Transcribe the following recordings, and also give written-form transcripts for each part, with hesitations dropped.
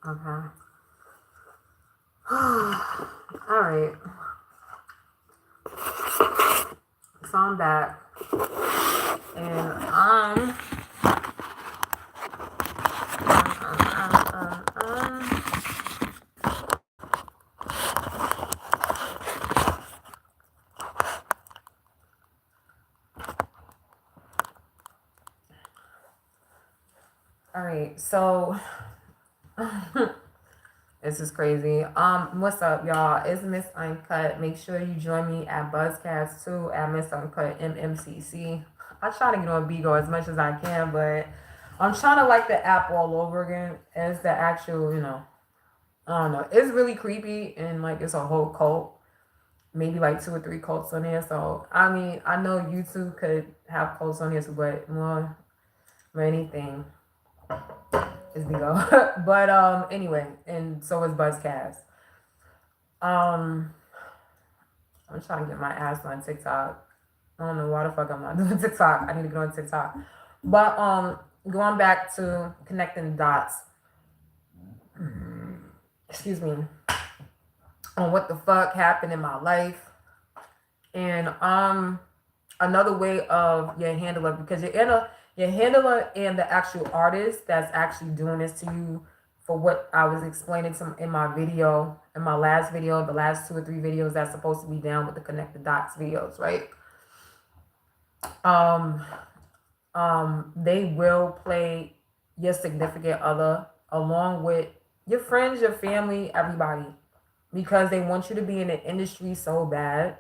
Okay. All right. So I'm back, and all right. So this is crazy. What's up, y'all? It's Miss Uncut. Make sure you join me at Buzzcast 2 at Miss Uncut MMCC. I try to get on Bigo as much as I can, but I'm trying to like the app all over again as the actual, I don't know. It's really creepy and like it's a whole cult. Maybe like two or three cults on there. So I mean, I know YouTube could have cults on there, but more anything is Bigo. But anyway, and so is Buzzcast. Um, I'm trying to get my ass on TikTok. I don't know why the fuck I'm not doing TikTok. I need to get on TikTok. But going back to connecting the dots, excuse me, on what the fuck happened in my life. And another way of your handler, because your handler and the actual artist that's actually doing this to you, for what I was explaining to in my video, in my last video, the last two or three videos that's supposed to be down with the connect the dots videos, right? Um, they will play your significant other along with your friends, your family, everybody, because they want you to be in the industry so bad.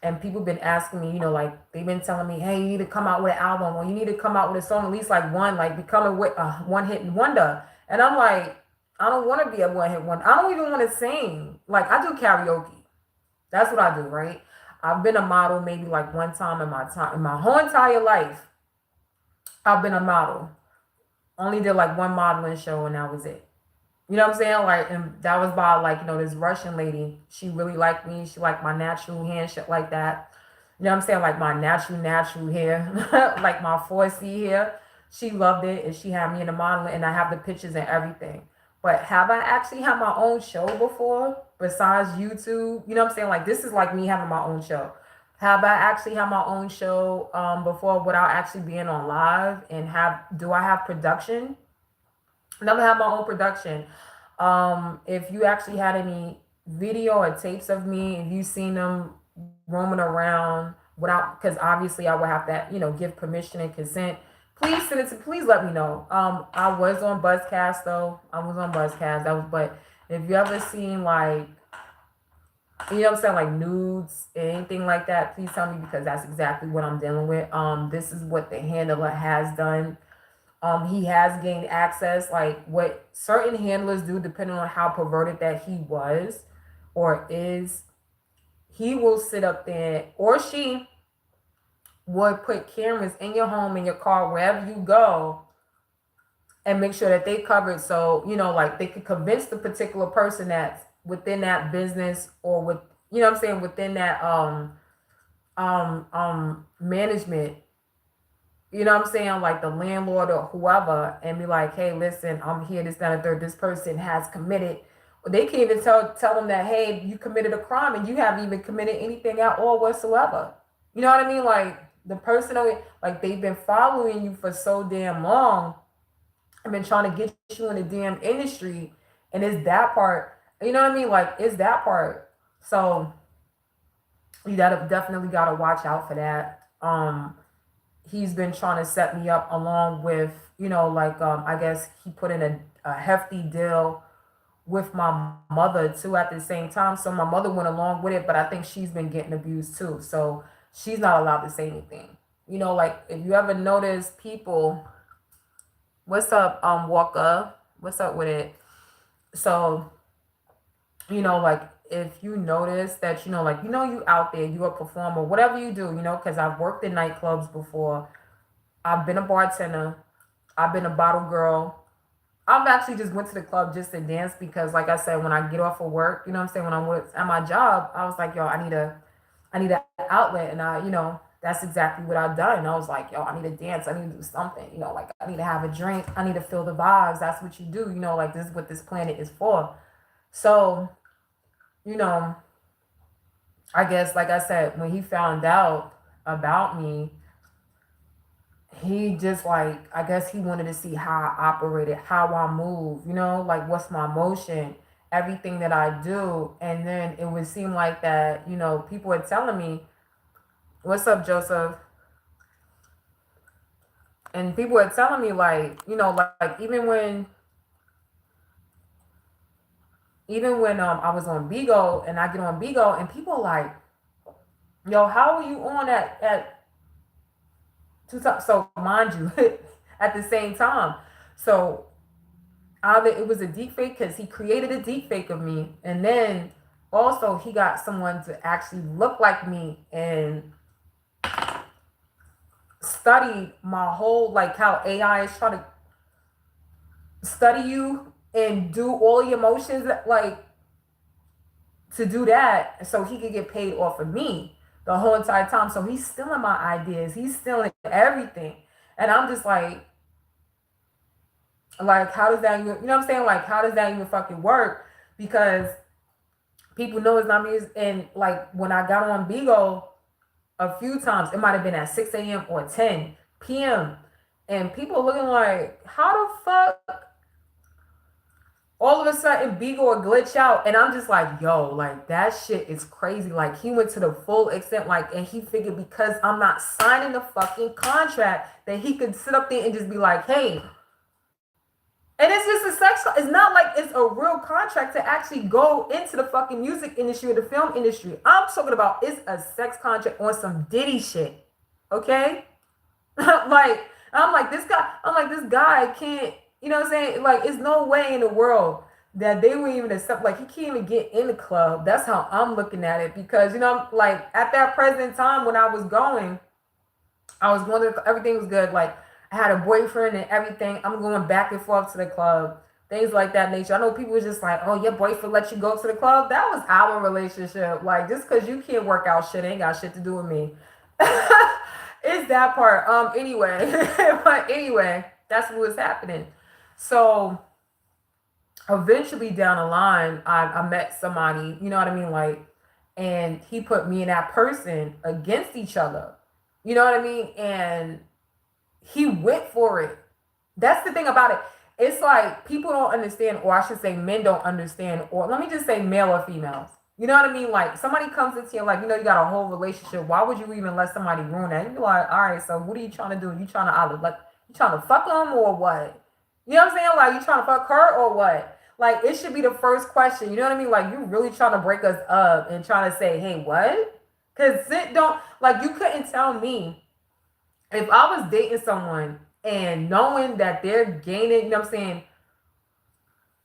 And people been asking me, like they've been telling me, hey, you need to come out with an album, or you need to come out with a song, at least like one, like becoming with a one hit wonder. And I'm like, I don't want to be a one hit wonder. I don't even want to sing. Like I do karaoke. That's what I do, right? I've been a model maybe like one time in my whole entire life. I've been a model. Only did like one modeling show and that was it. You know what I'm saying? Like, and that was by like, this Russian lady. She really liked me. She liked my natural hand, shit like that. You know what I'm saying? Like my natural hair, like my 4C hair. She loved it and she had me in the modeling and I have the pictures and everything. But have I actually had my own show before besides YouTube? You know what I'm saying? Like this is like me having my own show. Have I actually had my own show before without actually being on live and do I have production? Never had my own production. If you actually had any video or tapes of me, if you seen them roaming around without, because obviously I would have to, give permission and consent. Please send it to. Please let me know. I was on Buzzcast though. I was on Buzzcast. That was, but if you ever seen like, what I'm saying, like nudes, anything like that, please tell me because that's exactly what I'm dealing with. This is what the handler has done. He has gained access, like what certain handlers do, depending on how perverted that he was or is. He will sit up there, or she would put cameras in your home, in your car, wherever you go, and make sure that they covered. So, like they could convince the particular person that's within that business or with, what I'm saying, within that management, what I'm saying, like the landlord or whoever, and be like, hey, listen, I'm here, this, that, and third, this person has committed. They can even tell them that, hey, you committed a crime and you haven't even committed anything at all whatsoever. You know what I mean? Like the person, like they've been following you for so damn long and been trying to get you in the damn industry, and it's that part. You know what I mean? Like it's that part. So you definitely gotta watch out for that. He's been trying to set me up along with, like I guess he put in a hefty deal with my mother too at the same time. So my mother went along with it, but I think she's been getting abused too. So she's not allowed to say anything. Like if you ever notice people, what's up, Walker? What's up with it? So, like if you notice that, like, you out there, you a performer, whatever you do, because I've worked in nightclubs before. I've been a bartender. I've been a bottle girl. I've actually just went to the club just to dance because, like I said, when I get off of work, what I'm saying, when I'm at my job, I was like, yo, I need an outlet, and that's that's exactly what I done. I was like, yo, I need to dance. I need to do something. Like I need to have a drink. I need to feel the vibes. That's what you do. Like this is what this planet is for. So, you know, I guess, like I said, when he found out about me, he just like, I guess he wanted to see how I operated, how I move, like what's my motion, everything that I do. And then it would seem like that, people were telling me, what's up, Joseph? And people were telling me like, like even when I was on Bigo and I get on Bigo and people are like, yo, how are you on at two times? So mind you, at the same time. So either it was a deep fake because he created a deep fake of me, and then also he got someone to actually look like me and study my whole, like how AI is trying to study you and do all your emotions, like to do that so he could get paid off of me the whole entire time. So he's stealing my ideas, he's stealing everything. And I'm just like how does that even, you know what I'm saying? Like how does that even fucking work? Because people know it's not me. And like when I got on Bigo a few times, it might have been at 6 a.m. or 10 p.m. And people looking like, how the fuck all of a sudden Beagle will glitch out? And I'm just like, yo, like that shit is crazy. Like he went to the full extent, like, and he figured because I'm not signing the fucking contract that he could sit up there and just be like, hey. And it's just a sex. It's not like it's a real contract to actually go into the fucking music industry or the film industry. I'm talking about it's a sex contract on some Diddy shit. Okay? like, I'm like, this guy can't, you know what I'm saying? Like, it's no way in the world that they would even accept, like, he can't even get in the club. That's how I'm looking at it. Because, like, at that present time when I was going to, everything was good. Like, I had a boyfriend and everything. I'm going back and forth to the club, things like that nature. I know people were just like, oh, your boyfriend let you go to the club. That was our relationship. Like, just because you can't work out shit ain't got shit to do with me. It's that part. Anyway, but anyway, that's what was happening. So eventually down the line, I met somebody, you know what I mean? Like, and he put me and that person against each other. You know what I mean? And he went for it. That's the thing about it. It's like people don't understand, or I should say men don't understand, or let me just say male or females. You know what I mean? Like somebody comes into you, like, you got a whole relationship. Why would you even let somebody ruin that? You be like, all right, so what are you trying to do? You trying to either like you trying to fuck them or what? You know what I'm saying? Like you trying to fuck her or what? Like it should be the first question. You know what I mean? Like you really trying to break us up and trying to say, hey, what? Because it don't, like you couldn't tell me if I was dating someone and knowing that they're gaining, you know what I'm saying,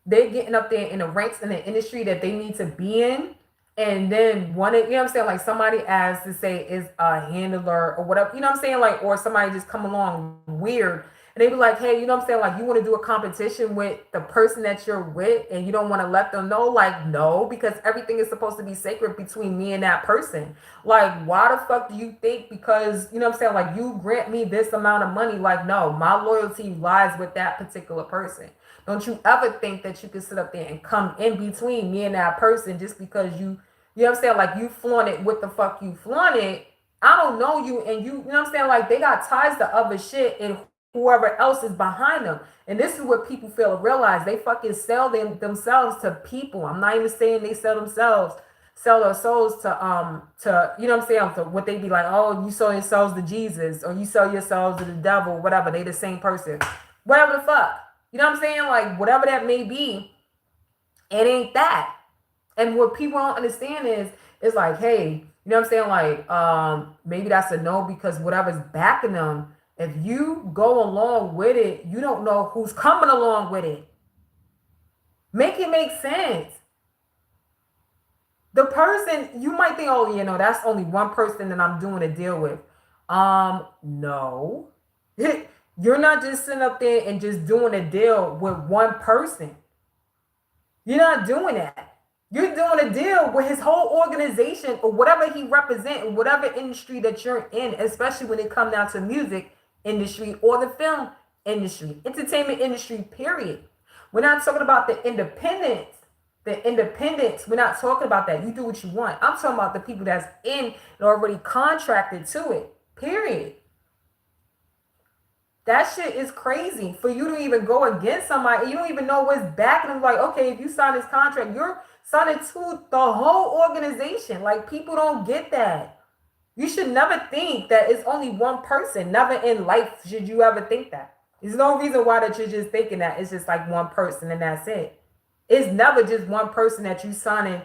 they're getting up there in the ranks in the industry that they need to be in, and then one, you know what I'm saying, like somebody asks to say is a handler or whatever, you know what I'm saying, like, or somebody just come along weird and they be like, hey, you know what I'm saying, like you want to do a competition with the person that you're with and you don't want to let them know, like, no, because everything is supposed to be sacred between me and that person. Like, why the fuck do you think, because, you know what I'm saying, like you grant me this amount of money, like, no, my loyalty lies with that particular person. Don't you ever think that you can sit up there and come in between me and that person just because you know what I'm saying, like you flaunted what the fuck you flaunted. I don't know you, and you know what I'm saying, like they got ties to other shit and whoever else is behind them. And this is what people fail to realize. They fucking sell themselves to people. I'm not even saying they sell their souls to you know what I'm saying, to what they be like, oh, you sell yourselves to Jesus or you sell yourselves to the devil, whatever. They the same person. Whatever the fuck. You know what I'm saying? Like, whatever that may be, it ain't that. And what people don't understand is, it's like, hey, you know what I'm saying? Like, maybe that's a no because whatever's backing them, if you go along with it, you don't know who's coming along with it. Make it make sense. The person, you might think, oh, that's only one person that I'm doing a deal with. No. You're not just sitting up there and just doing a deal with one person. You're not doing that. You're doing a deal with his whole organization or whatever he represents, whatever industry that you're in, especially when it comes down to music industry or the film industry, entertainment industry, period. We're not talking about the independence. The independence, we're not talking about that. You do what you want. I'm talking about the people that's in and already contracted to it, period. That shit is crazy for you to even go against somebody. You don't even know what's backing them. Like, okay, if you sign this contract, you're signing to the whole organization. Like, people don't get that. You should never think that it's only one person. Never in life should you ever think that. There's no reason why that you're just thinking that it's just like one person and that's it. It's never just one person that you signing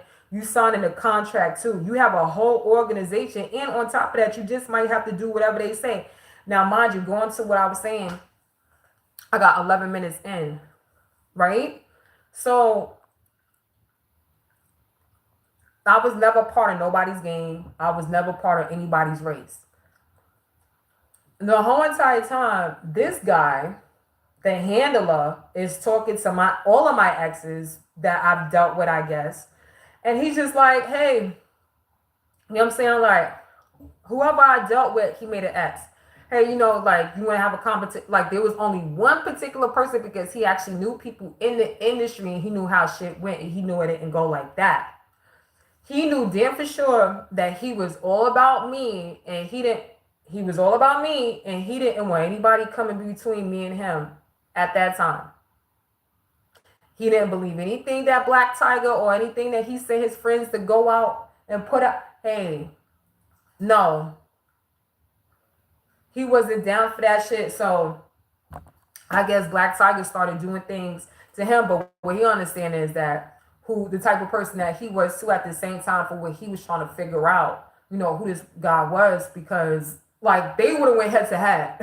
a contract to. You have a whole organization, and on top of that, you just might have to do whatever they say. Now, mind you, going to what I was saying, I got 11 minutes in, right? So I was never part of nobody's game. I was never part of anybody's race. The whole entire time, this guy, the handler, is talking to all of my exes that I've dealt with, I guess. And he's just like, hey, you know what I'm saying? Like, whoever I dealt with, he made an X. Hey, like, you want to have a competition? Like, there was only one particular person because he actually knew people in the industry and he knew how shit went and he knew it didn't go like that. He knew damn for sure that he was all about me and he was all about me and he didn't want anybody coming between me and him at that time. He didn't believe anything that Black Tiger or anything that he sent his friends to go out and put up. Hey, no. He wasn't down for that shit. So I guess Black Tiger started doing things to him. But what he understands is that who the type of person that he was too at the same time for what he was trying to figure out, who this guy was, because like they would have went head to head.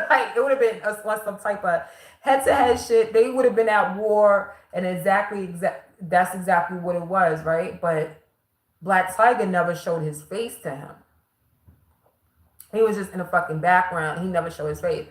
Like it would have been some type of head to head shit. They would have been at war, and that's exactly what it was, right? But Black Tiger never showed his face to him. He was just in the fucking background. He never showed his face.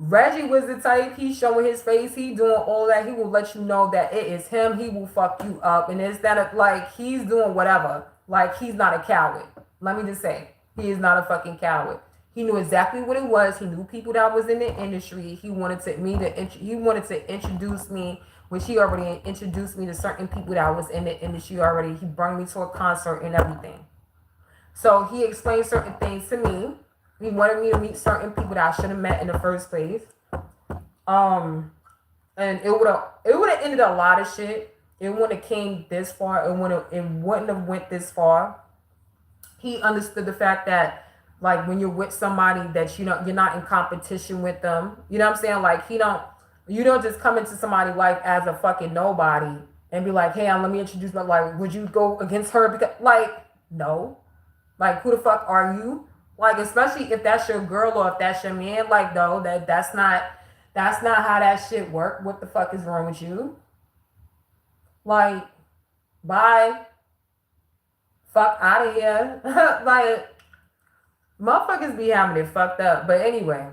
Reggie was the type, he's showing his face, he doing all that. He will let you know that it is him. He will fuck you up. And it's that like he's doing whatever. Like he's not a coward. Let me just say, he is not a fucking coward. He knew exactly what it was. He knew people that was in the industry. He wanted to introduce me, which he already introduced me to certain people that was in the industry already. He brought me to a concert and everything. So he explained certain things to me. He wanted me to meet certain people that I should have met in the first place. And it would have ended a lot of shit. It wouldn't have came this far. It wouldn't have went this far. He understood the fact that like when you're with somebody that you're not in competition with them. You know what I'm saying? Like you don't just come into somebody's life as a fucking nobody and be like, hey, let me introduce my like, would you go against her? Because like, no. Like who the fuck are you? Like, especially if that's your girl or if that's your man, like, no, that's not how that shit work. What the fuck is wrong with you? Like, bye. Fuck out of here. Like, motherfuckers be having it fucked up. But anyway.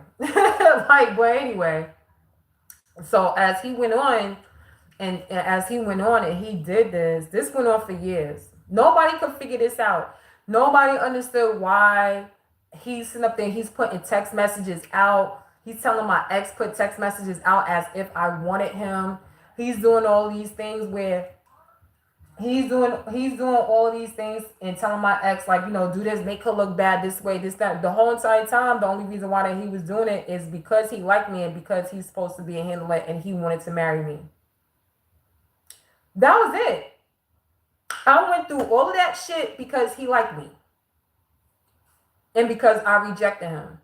So as he went on, and he did this went on for years. Nobody could figure this out. Nobody understood why. He's sitting up there, he's putting text messages out. He's telling my ex put text messages out as if I wanted him. He's doing all these things where he's doing all these things and telling my ex, like, do this, make her look bad this way, this, that. The whole entire time, the only reason why that he was doing it is because he liked me and because he's supposed to be a handler and he wanted to marry me. That was it. I went through all of that shit because he liked me. And because I rejected him.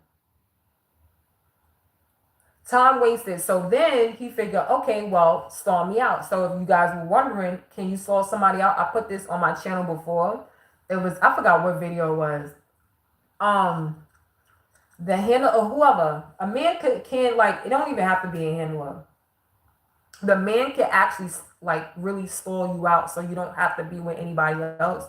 Time wasted. So then he figured, okay, well, stall me out. So if you guys were wondering, can you stall somebody out? I put this on my channel before. I forgot what video it was. The handler or whoever. A man can like, it don't even have to be a handler. The man can actually like really stall you out so you don't have to be with anybody else.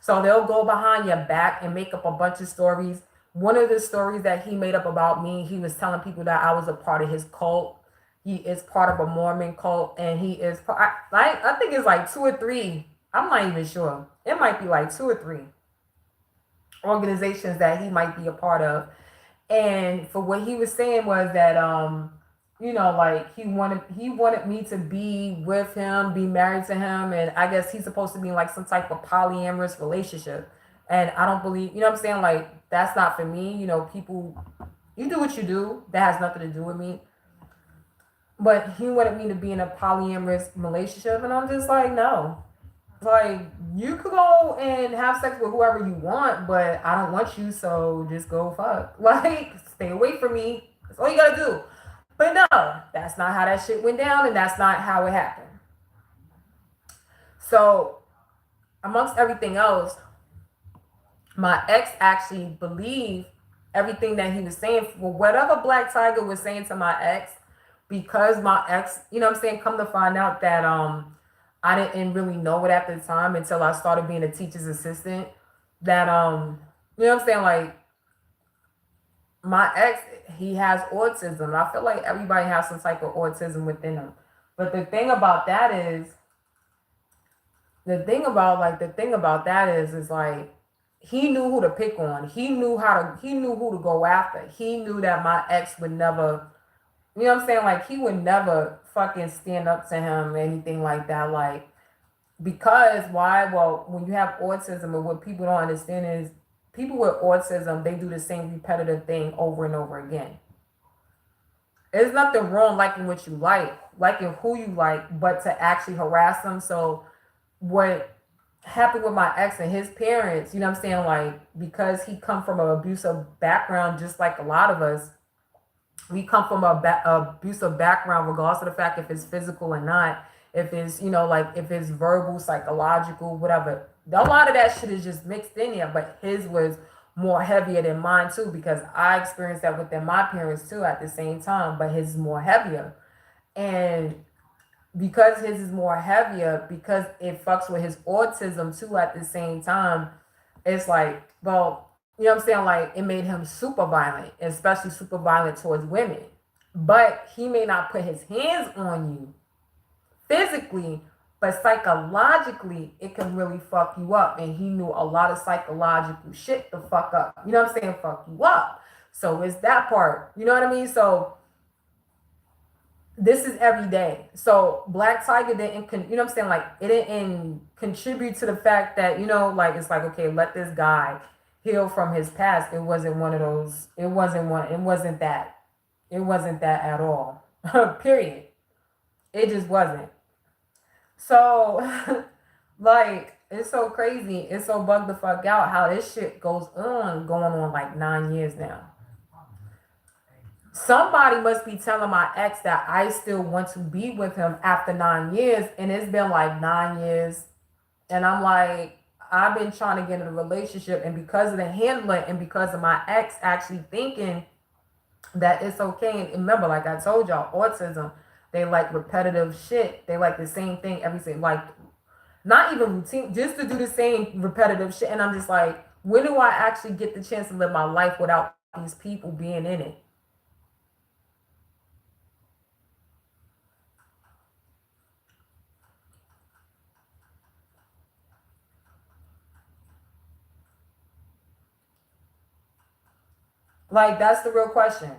So they'll go behind your back and make up a bunch of stories. One of the stories that he made up about me, he was telling people that I was a part of his cult. He is part of a Mormon cult, and he is, I think it's like 2 or 3 I'm not even sure. It might be like two or three organizations that he might be a part of. And for what he was saying was that like he wanted me to be with him, be married to him, and I guess he's supposed to be in like some type of polyamorous relationship. And I don't believe, you know what I'm saying? Like that's not for me. People, you do what you do. That has nothing to do with me. But he wanted me to be in a polyamorous relationship, and I'm just like, no. Like, you could go and have sex with whoever you want, but I don't want you, so just go fuck. Like, stay away from me. That's all you gotta do. But no, that's not how that shit went down, and that's not how it happened. So, amongst everything else, my ex actually believed everything that he was saying. For whatever Black Tiger was saying to my ex, because my ex, what I'm saying, come to find out that I didn't really know it at the time until I started being a teacher's assistant. That what I'm saying, like my ex, he has autism. I feel like everybody has some type of autism within them. But the thing about that is like he knew who to pick on. He knew who to go after. He knew that my ex would never, what I'm saying, like he would never fucking stand up to him or anything like that. Like, because why? Well, when you have autism, and what people don't understand is people with autism, they do the same repetitive thing over and over again. There's nothing wrong liking what you like, liking who you like, but to actually harass them. So what happened with my ex and his parents, what I'm saying, like because he come from an abusive background, just like a lot of us, we come from a abusive background, regardless of the fact if it's physical or not, if it's like if it's verbal, psychological, whatever. A lot of that shit is just mixed in there, but his was more heavier than mine too, because I experienced that within my parents too at the same time, but his is more heavier. And because his is more heavier, because it fucks with his autism too at the same time, it's like, well, what I'm saying, like it made him super violent, especially super violent towards women. But he may not put his hands on you physically, but psychologically, it can really fuck you up. And he knew a lot of psychological shit to fuck up. You know what I'm saying? Fuck you up. So it's that part. You know what I mean? So this is every day. So Black Tiger didn't, you know what I'm saying? Like it didn't contribute to the fact that, like it's like, okay, let this guy heal from his past. It wasn't one of those, it wasn't that at all. Period. It just wasn't. So like it's so crazy. It's so bugged the fuck out how this shit going on like 9 years now. Somebody must be telling my ex that I still want to be with him after 9 years, and it's been like 9 years, and I'm like, I've been trying to get in a relationship, and because of the handler and because of my ex actually thinking that it's okay. And remember, like I told y'all, autism, they like repetitive shit. They like the same thing every single, like not even routine, just to do the same repetitive shit. And I'm just like, when do I actually get the chance to live my life without these people being in it? Like, that's the real question.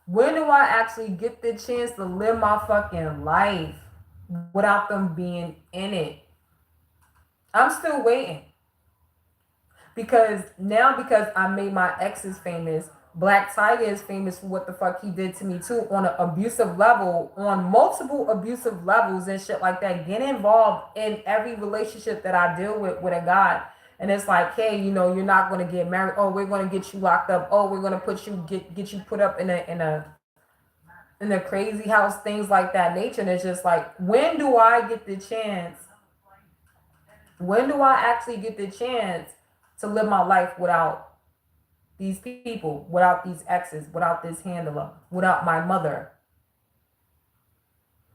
When do I actually get the chance to live my fucking life without them being in it? I'm still waiting. Because I made my exes famous. Black Tiger is famous for what the fuck he did to me too, on an abusive level, on multiple abusive levels and shit like that. Get involved in every relationship that I deal with a guy. And it's like, hey, you're not gonna get married. Oh, we're gonna get you locked up. Oh, we're gonna get you put up in a crazy house, things like that nature. And it's just like, when do I actually get the chance to live my life without these people, without these exes, without this handler, without my mother,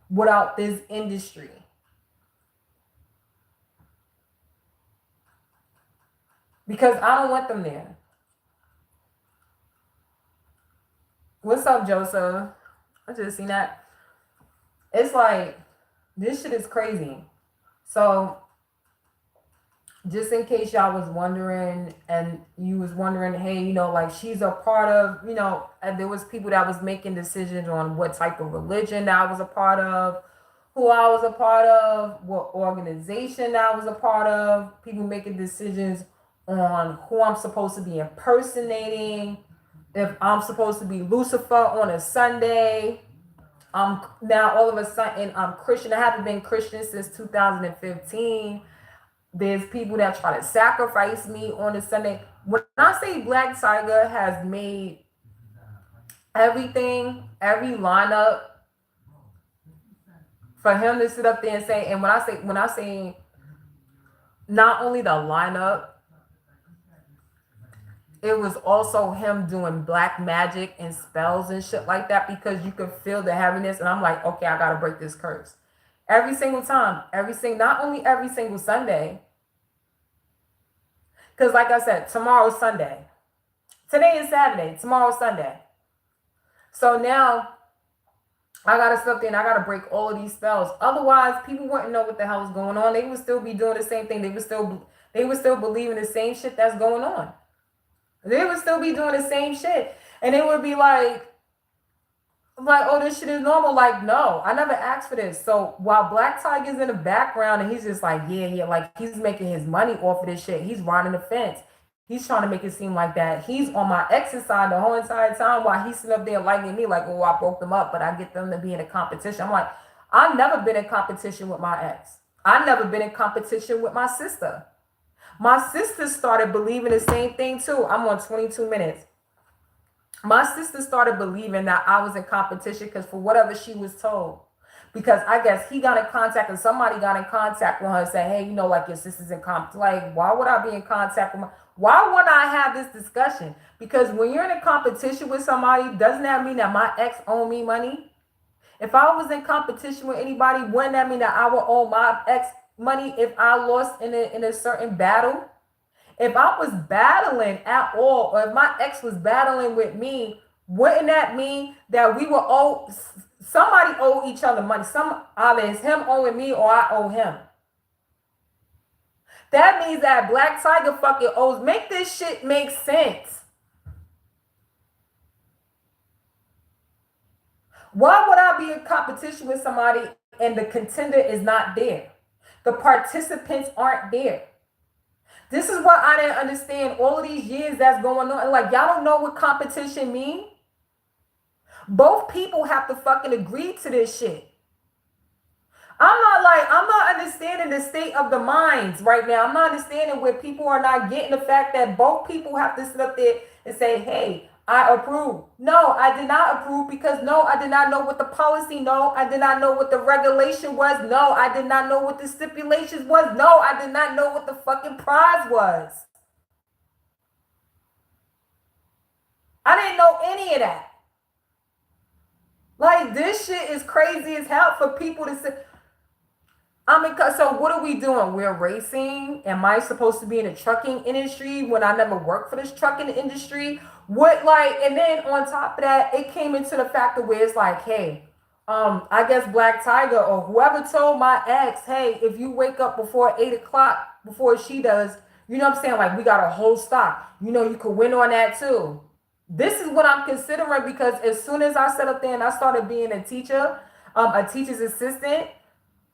without this industry? Because I don't want them there. What's up, Joseph? I just seen that. It's like, this shit is crazy. So just in case y'all was wondering and you was wondering, hey, like she's a part of, and there was people that was making decisions on what type of religion that I was a part of, who I was a part of, what organization that I was a part of, people making decisions on who I'm supposed to be impersonating, if I'm supposed to be Lucifer on a Sunday. Now all of a sudden I'm Christian. I haven't been Christian since 2015. There's people that try to sacrifice me on a Sunday. When I say Black Tiger has made everything, every lineup for him to sit up there and say, and when I say not only the lineup, it was also him doing black magic and spells and shit like that because you could feel the heaviness. And I'm like, okay, I gotta break this curse. Every single time, not only every single Sunday, because like I said, tomorrow's Sunday. Today is Saturday, tomorrow's Sunday. So now I gotta sit there and I gotta break all of these spells. Otherwise, people wouldn't know what the hell is going on. They would still be doing the same thing. They would still believe in the same shit that's going on. They would still be doing the same shit. And it would be like, oh, this shit is normal. Like, no, I never asked for this. So while Black Tiger's in the background and he's just like, yeah, like he's making his money off of this shit. He's riding the fence. He's trying to make it seem like that. He's on my ex's side the whole entire time while he's sitting up there liking me like, oh, I broke them up, but I get them to be in a competition. I'm like, I've never been in competition with my ex. I've never been in competition with my sister. My sister started believing the same thing too. I'm on 22 minutes. My sister started believing that I was in competition because for whatever she was told. Because I guess he got in contact and somebody got in contact with her and said, hey, like your sister's in competition. Like, why would I be in contact with why would I have this discussion? Because when you're in a competition with somebody, doesn't that mean that my ex owed me money? If I was in competition with anybody, wouldn't that mean that I would owe my ex money if I lost in a certain battle? If I was battling at all, or if my ex was battling with me, wouldn't that mean that we will owe somebody owe each other money? Either it's him owing me or I owe him. That means that Black Tiger fucking owes. Make this shit make sense. Why would I be in competition with somebody and the contender is not there? The participants aren't there. This is what I didn't understand all of these years that's going on. Like, y'all don't know what competition mean? Both people have to fucking agree to this shit. I'm not understanding the state of the minds right now. I'm not understanding where people are not getting the fact that both people have to sit up there and say, hey, I approve. No, I did not approve because no, I did not know what the policy. No, I did not know what the regulation was. No, I did not know what the stipulations was. No, I did not know what the fucking prize was. I didn't know any of that. Like, this shit is crazy as hell for people to say. So what are we doing? We're racing. Am I supposed to be in the trucking industry when I never worked for this trucking industry? And then on top of that, it came into the factor where it's like, hey, I guess Black Tiger or whoever told my ex, hey, if you wake up before 8 o'clock, before she does, you know what I'm saying? Like, we got a whole stock. You could win on that too. This is what I'm considering because as soon as I sat up there and I started being a teacher, a teacher's assistant,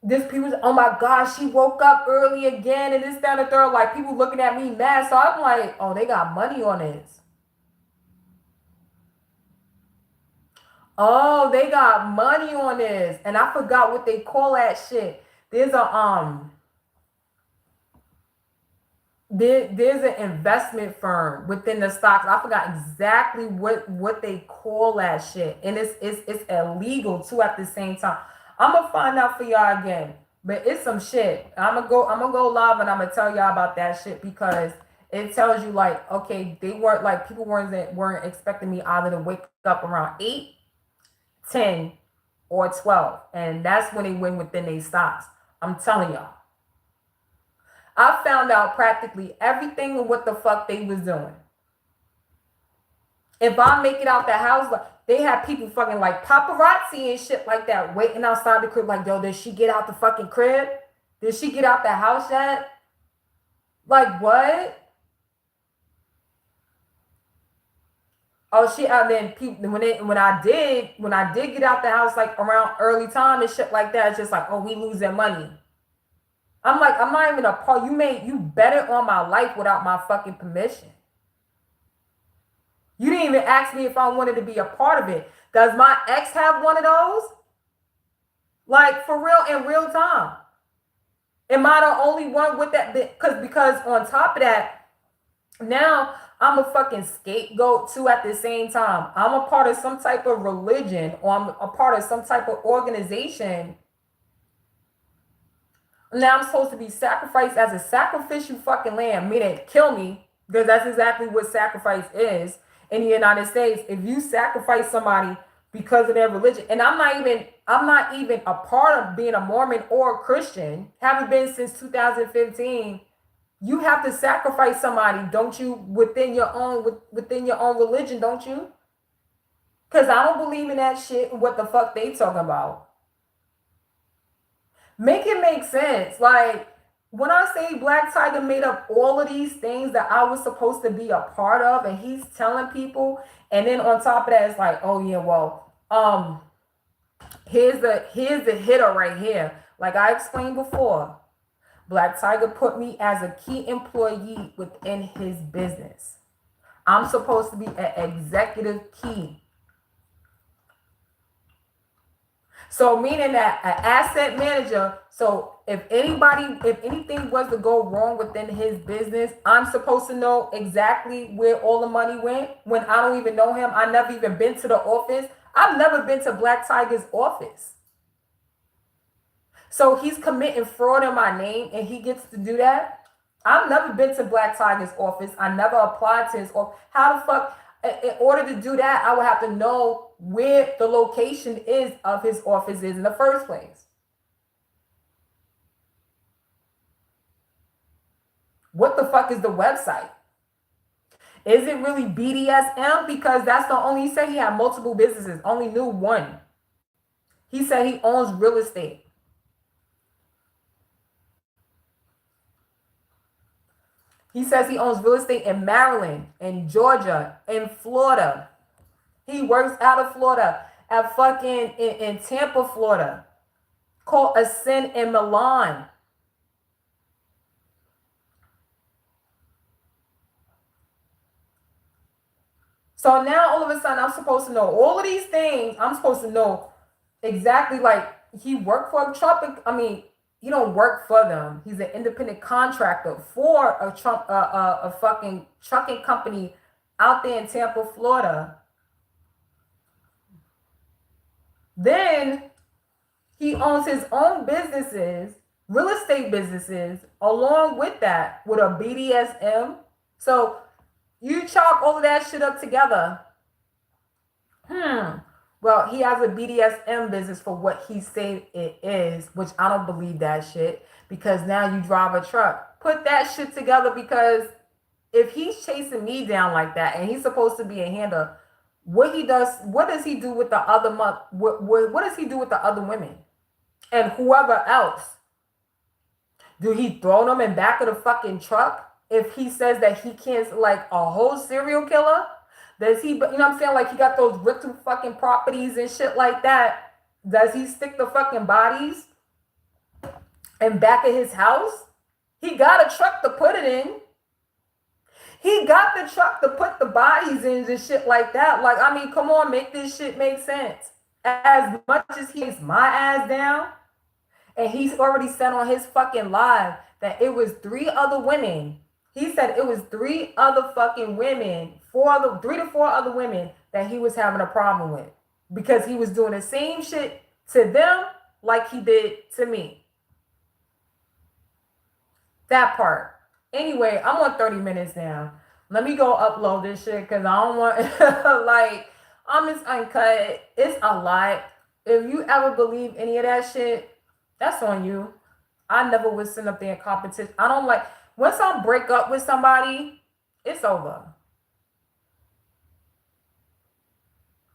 this people, oh my gosh, she woke up early again and this, that, and the third. Like, people looking at me mad. So I'm like, oh, they got money on this. Oh, they got money on this. And I forgot what they call that shit. There's an investment firm within the stocks. I forgot exactly what they call that shit. And it's illegal too at the same time. I'm gonna find out for y'all again. But it's some shit. I'm gonna go live and I'm gonna tell y'all about that shit because it tells you like, okay, they weren't like people weren't expecting me either to wake up around 8, 10, or 12. And that's when they win within their stocks. I'm telling y'all. I found out practically everything of what the fuck they was doing. If I make it out the house, they have people fucking like paparazzi and shit like that waiting outside the crib like, yo, did she get out the fucking crib? Did she get out the house yet? Like what? Oh shit! And then people when I did get out the house like around early time and shit like that, it's just like, oh, we losing money. I'm like, I'm not even a part. You bet it on my life without my fucking permission. You didn't even ask me if I wanted to be a part of it. Does my ex have one of those? Like for real in real time? Am I the only one with that? Because on top of that, now I'm a fucking scapegoat too at the same time. I'm a part of some type of religion or I'm a part of some type of organization. Now I'm supposed to be sacrificed as a sacrificial fucking lamb, meaning kill me, because that's exactly what sacrifice is in the United States. If you sacrifice somebody because of their religion, and I'm not even a part of being a Mormon or a Christian, haven't been since 2015. You have to sacrifice somebody, don't you, within your own religion, don't you? Because I don't believe in that shit and what the fuck they talking about. Make it make sense. Like when I say Black Tiger made up all of these things that I was supposed to be a part of, and he's telling people, and then on top of that, it's like, oh yeah, well, here's the hitter right here. Like I explained before, Black Tiger put me as a key employee within his business. I'm supposed to be an executive key. So meaning that an asset manager, so if anything was to go wrong within his business, I'm supposed to know exactly where all the money went when I don't even know him. I never even been to the office. I've never been to Black Tiger's office. So he's committing fraud in my name and he gets to do that. I've never been to Black Tiger's office. I never applied to his office. How the fuck? In order to do that, I would have to know where the location is of his office is in the first place. What the fuck is the website? Is it really BDSM? Because that's the only, he said he had multiple businesses, only knew one. He said he owns real estate. He says he owns real estate in Maryland, in Georgia, in Florida. He works out of Florida, at fucking in Tampa, Florida, called Ascend in Milan. So now all of a sudden I'm supposed to know all of these things. I'm supposed to know exactly like he worked for a Trump. I mean, he don't work for them. He's an independent contractor for a fucking trucking company out there in Tampa, Florida. Then he owns his own businesses, real estate businesses, along with that, with a BDSM. So you chalk all of that shit up together. Well, he has a BDSM business for what he said it is, which I don't believe that shit because now you drive a truck. Put that shit together because if he's chasing me down like that and he's supposed to be a handler, what does he do with the other month? What does he do with the other women and whoever else? Do he throw them in back of the fucking truck if he says that he can't, like a whole serial killer? Does he, you know what I'm saying? Like he got those rental fucking properties and shit like that. Does he stick the fucking bodies in back of his house? He got a truck to put it in. He got the truck to put the bodies in and shit like that. Like, I mean, come on, make this shit make sense. As much as he takes my ass down, and he's already said on his fucking live that it was 3 other women. He said it was 3 other fucking women, 3 to 4 other women that he was having a problem with because he was doing the same shit to them like he did to me. That part. Anyway, I'm on 30 minutes now. Let me go upload this shit because I don't want like I'm just uncut. It's a lot. If you ever believe any of that shit, that's on you. I never would sit up there in competition. I don't like once I break up with somebody, it's over.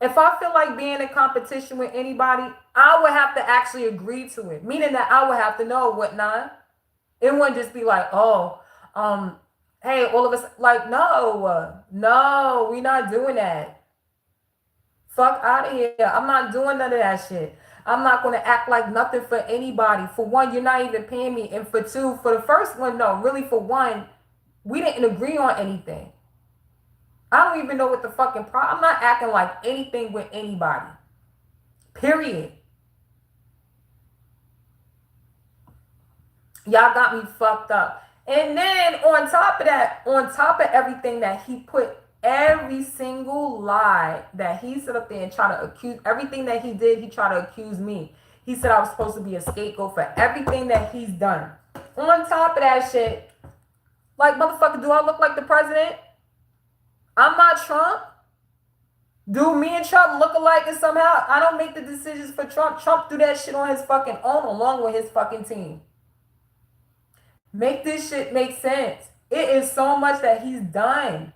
If I feel like being in competition with anybody, I would have to actually agree to it. Meaning that I would have to know what not. It wouldn't just be like, oh, um, hey, all of us, like, no, we not doing that. Fuck out of here. I'm not doing none of that shit. I'm not going to act like nothing for anybody. For one, you're not even paying me. And for two, for the first one, no, really for one, we didn't agree on anything. I don't even know what the fucking problem. I'm not acting like anything with anybody. Period. Y'all got me fucked up. And then on top of that, on top of everything that he put, every single lie that he set up there and try to accuse, everything that he did, he tried to accuse me. He said I was supposed to be a scapegoat for everything that he's done. On top of that shit, like, motherfucker, do I look like the president? I'm not Trump. Do me and Trump look alike? And somehow I don't make the decisions for Trump. Trump do that shit on his fucking own along with his fucking team. Make this shit make sense. It is so much that he's done.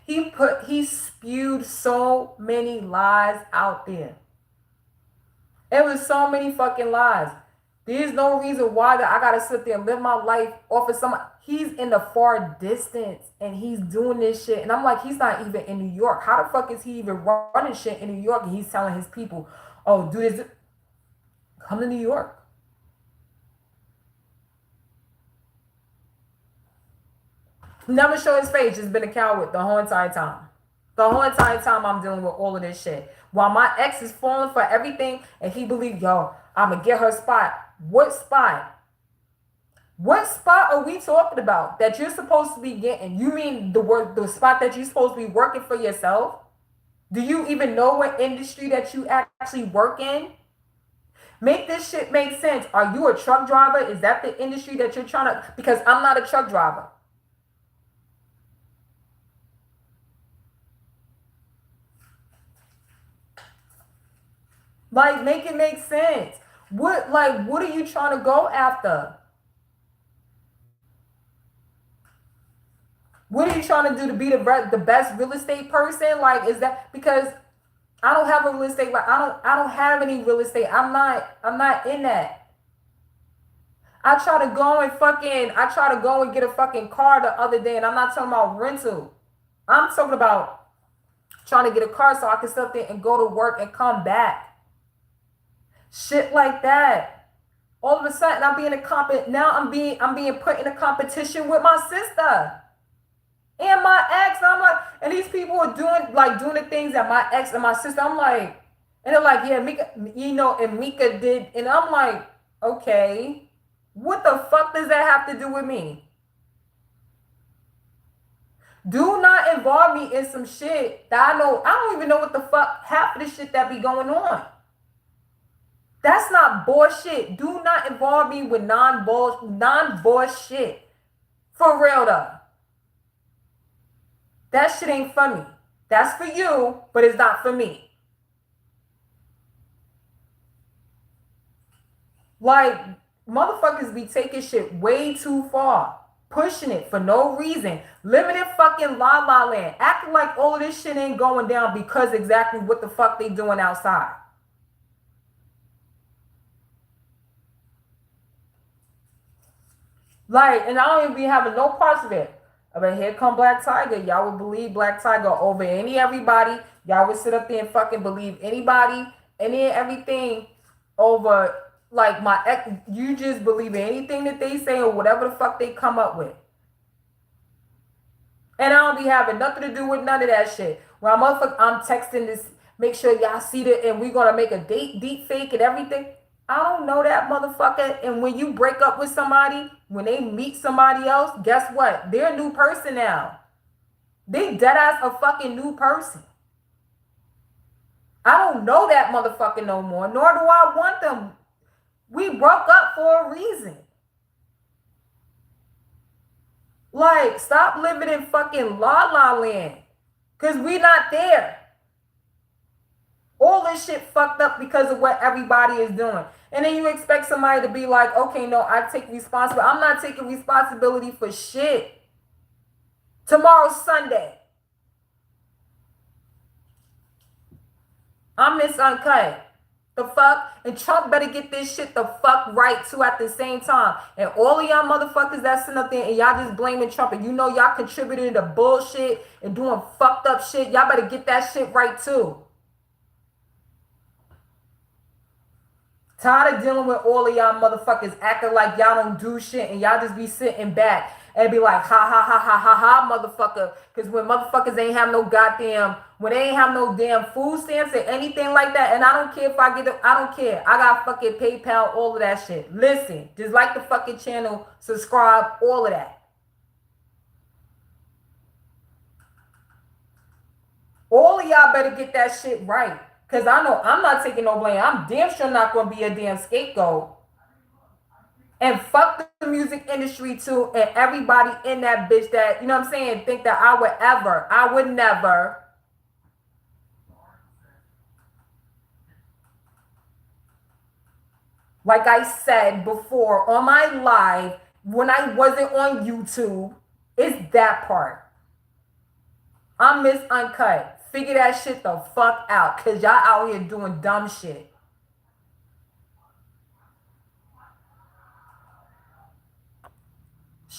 He spewed so many lies out there. It was so many fucking lies. There's no reason why that I gotta sit there and live my life off of somebody. He's in the far distance and he's doing this shit. And I'm like, he's not even in New York. How the fuck is he even running shit in New York? And he's telling his people, oh, do this. Come to New York. Never show his face, just been a coward the whole entire time. The whole entire time I'm dealing with all of this shit. While my ex is falling for everything and he believed, yo, I'm gonna get her spot. What spot? What spot are we talking about that you're supposed to be getting? You mean the spot that you're supposed to be working for yourself? Do you even know what industry that you actually work in? Make this shit make sense. Are you a truck driver? Is that the industry that you're trying to? Because I'm not a truck driver. Like, make it make sense. What are you trying to go after? What are you trying to do to be the best real estate person? Like, is that because I don't have a real estate, like I don't have any real estate. I'm not in that. I try to go and get a fucking car the other day, and I'm not talking about rental. I'm talking about trying to get a car so I can sit up there and go to work and come back. Shit like that. All of a sudden, I'm being I'm being put in a competition with my sister and my ex. And I'm like, and these people are doing the things that my ex and my sister. I'm like, and they're like, yeah, Mika, and Mika did, and I'm like, okay, what the fuck does that have to do with me? Do not involve me in some shit that I don't even know what the fuck half of the shit that be going on. That's not bullshit. Do not involve me with non-bullshit. For real though. That shit ain't for me. That's for you, but it's not for me. Like, motherfuckers be taking shit way too far. Pushing it for no reason. Living in fucking la la land. Acting like all of this shit ain't going down because exactly what the fuck they doing outside. Like, and I don't even be having no parts of it. But here come Black Tiger. Y'all would believe Black Tiger over everybody. Y'all would sit up there and fucking believe anybody, any and everything over, like, my ex. You just believe anything that they say or whatever the fuck they come up with. And I don't be having nothing to do with none of that shit. Well, I'm texting this, make sure y'all see it, and we're gonna make a deep fake and everything. I don't know that motherfucker. And when you break up with somebody, when they meet somebody else, guess what? They're a new person now. They dead ass a fucking new person. I don't know that motherfucker no more, nor do I want them. We broke up for a reason. Like, stop living in fucking la la land. Because we not there. All this shit fucked up because of what everybody is doing. And then you expect somebody to be like, okay, no, I take responsibility. I'm not taking responsibility for shit. Tomorrow's Sunday. I'm Miss Uncut. The fuck? And Trump better get this shit the fuck right too at the same time. And all of y'all motherfuckers that sitting up there and y'all just blaming Trump and you know y'all contributed to bullshit and doing fucked up shit, y'all better get that shit right too. Tired of dealing with all of y'all motherfuckers acting like y'all don't do shit and y'all just be sitting back and be like, ha ha ha ha ha ha, motherfucker. Because when motherfuckers ain't have no goddamn, when they ain't have no damn food stamps or anything like that, and I don't care if I get it, I don't care. I got fucking PayPal, all of that shit. Listen, just like the fucking channel, subscribe, all of that. All of y'all better get that shit right. Because I know I'm not taking no blame. I'm damn sure not going to be a damn scapegoat. And fuck the music industry too, and everybody in that bitch that, you know what I'm saying, think that I would never. Like I said before on my live, when I wasn't on YouTube, it's that part. I'm Miss Uncut. Figure that shit the fuck out, cause y'all out here doing dumb shit.